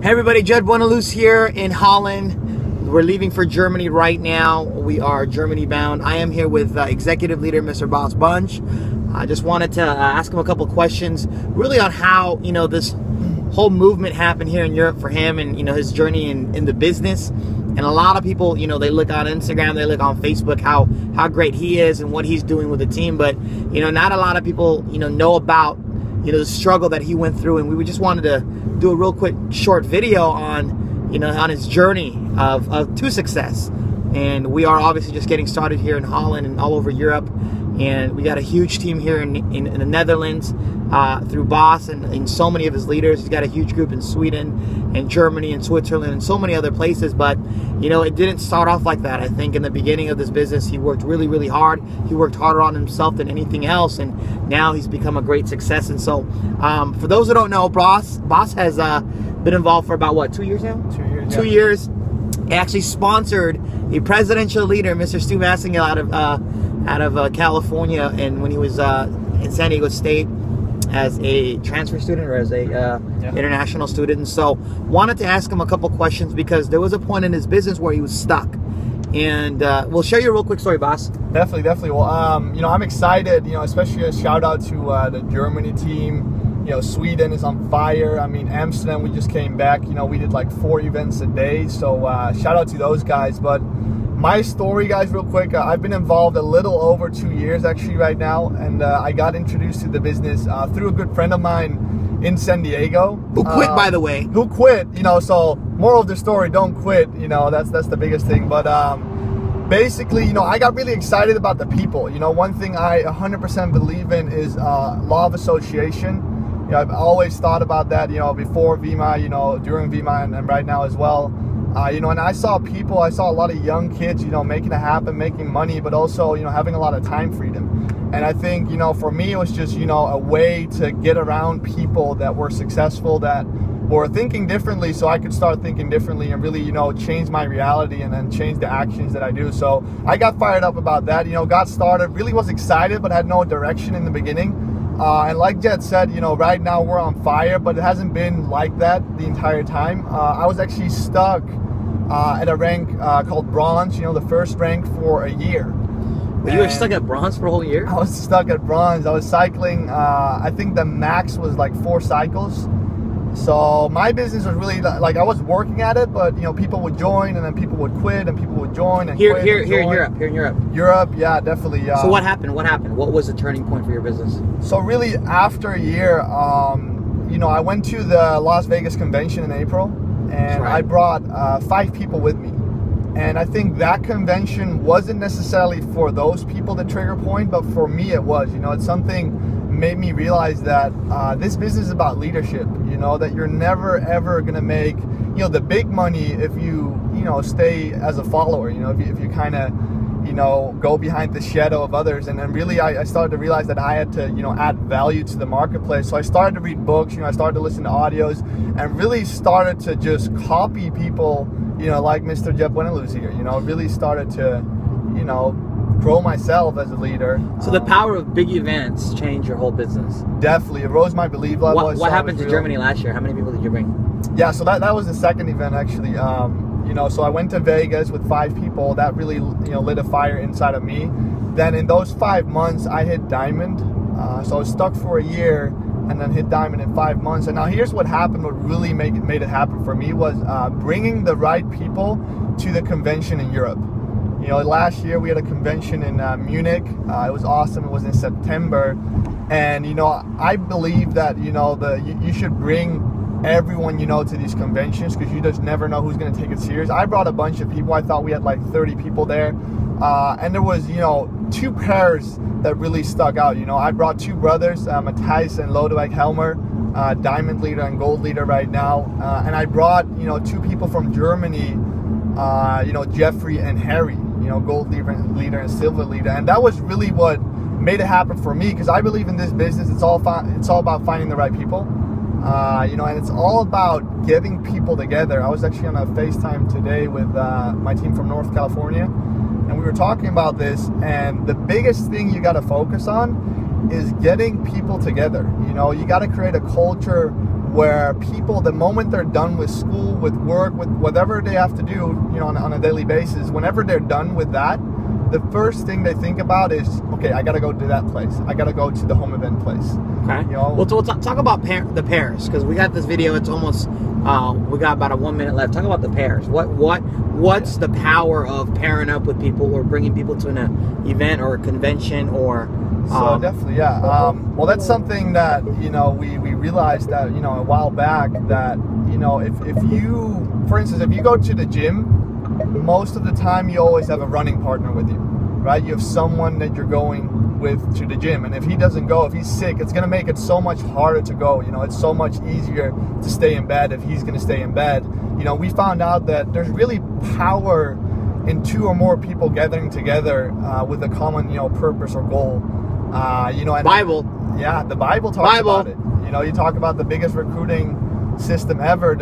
Hey everybody, Jed Buenaluz here in Holland. We're leaving for Germany right now. We are Germany bound. I am here with executive leader Mr. Bas Bunge. I just wanted to ask him a couple questions really on how, this whole movement happened here in Europe for him and, his journey in the business. And a lot of people, they look on Instagram, they look on Facebook how great he is and what he's doing with the team. But, not a lot of people, know about, the struggle that he went through. And we just wanted to do a real quick short video on, on his journey to success. And we are obviously just getting started here in Holland and all over Europe. And we got a huge team here in the Netherlands through Bas and so many of his leaders. He's got a huge group in Sweden and Germany and Switzerland and so many other places. But, it didn't start off like that. I think in the beginning of this business, he worked really, really hard. He worked harder on himself than anything else. And now he's become a great success. And so for those who don't know, Bas has been involved for about, what, 2 years now? 2 years. 2 years. He actually sponsored a presidential leader, Mr. Stu Massengill, out of California, and when he was in San Diego State as a transfer student or as a international student. And so wanted to ask him a couple questions because there was a point in his business where he was stuck. And we'll share you a real quick story, Bas. Definitely. Well, I'm excited, especially a shout out to the Germany team. Sweden is on fire. I mean, Amsterdam, we just came back. We did like 4 events a day. So shout out to those guys. But my story, guys, real quick, I've been involved a little over 2 years actually right now. And I got introduced to the business through a good friend of mine in San Diego. Who quit, by the way. Who quit, so moral of the story, don't quit. That's the biggest thing. But basically, I got really excited about the people. One thing I 100% believe in is law of association. I've always thought about that, before VEMMA, during VEMMA, and right now as well. And I saw a lot of young kids, making it happen, making money, but also, having a lot of time freedom. And I think, for me, it was just, a way to get around people that were successful, that were thinking differently, so I could start thinking differently and really, change my reality and then change the actions that I do. So I got fired up about that, got started, really was excited, but had no direction in the beginning. And like Jed said, right now we're on fire, but it hasn't been like that the entire time. I was actually stuck at a rank called bronze, the first rank for a year. You were stuck at bronze for a whole year? I was stuck at bronze. I was cycling, I think the max was like 4 cycles. So my business was really like, I was working at it, but people would join and then people would quit and people would join and quit. Here in Europe. Europe, yeah, definitely. So what happened? What was the turning point for your business? So really after a year, I went to the Las Vegas convention in April, and I brought 5 people with me. And I think that convention wasn't necessarily for those people the trigger point, but for me it was. It's something made me realize that this business is about leadership. That you're never ever gonna make the big money if you stay as a follower. If you kind of go behind the shadow of others. And then really I started to realize that I had to add value to the marketplace. So I started to read books. I started to listen to audios and really started to just copy people like Mr. Jed buenaluz here. Really started to grow myself as a leader. So the power of big events changed your whole business. Definitely, it rose my belief level. What happened to Germany last year? How many people did you bring? Yeah, so that was the second event actually. So I went to Vegas with 5 people. That really lit a fire inside of me. Then in those 5 months, I hit diamond. So I was stuck for a year and then hit diamond in 5 months. And now here's what happened. What really made it happen for me was bringing the right people to the convention in Europe. Last year we had a convention in Munich. It was awesome. It was in September. And, I believe that, you should bring everyone, to these conventions because you just never know who's going to take it serious. I brought a bunch of people. I thought we had like 30 people there. And there was, 2 pairs that really stuck out. I brought 2 brothers, Matthias and Lodewijk Helmer, diamond leader and gold leader right now. And I brought, 2 people from Germany, Jeffrey and Harry, gold leader and silver leader. And that was really what made it happen for me because I believe in this business. It's all about finding the right people. And it's all about getting people together. I was actually on a FaceTime today with my team from North California, and we were talking about this, and the biggest thing you got to focus on is getting people together. You got to create a culture where people, the moment they're done with school, with work, with whatever they have to do, you know, on a daily basis, whenever they're done with that, the first thing they think about is, okay, I gotta go to that place. I gotta go to the home event place. Okay. You know? Well, talk about the pairs, because we got this video. It's almost we got about 1 minute left. Talk about the pairs. What's the power of pairing up with people or bringing people to an event or a convention or? So definitely, yeah. Well, that's something that, you know, we realized that, you know, a while back that, you know, if you, for instance, if you go to the gym, most of the time you always have a running partner with you, right? You have someone that you're going with to the gym, and if he doesn't go, if he's sick, it's gonna make it so much harder to go. You know, it's so much easier to stay in bed if he's gonna stay in bed. You know, we found out that there's really power in 2 or more people gathering together with a common, you know, purpose or goal. You know, and Bible. Yeah, the Bible talks about it. You know, you talk about the biggest recruiting system ever.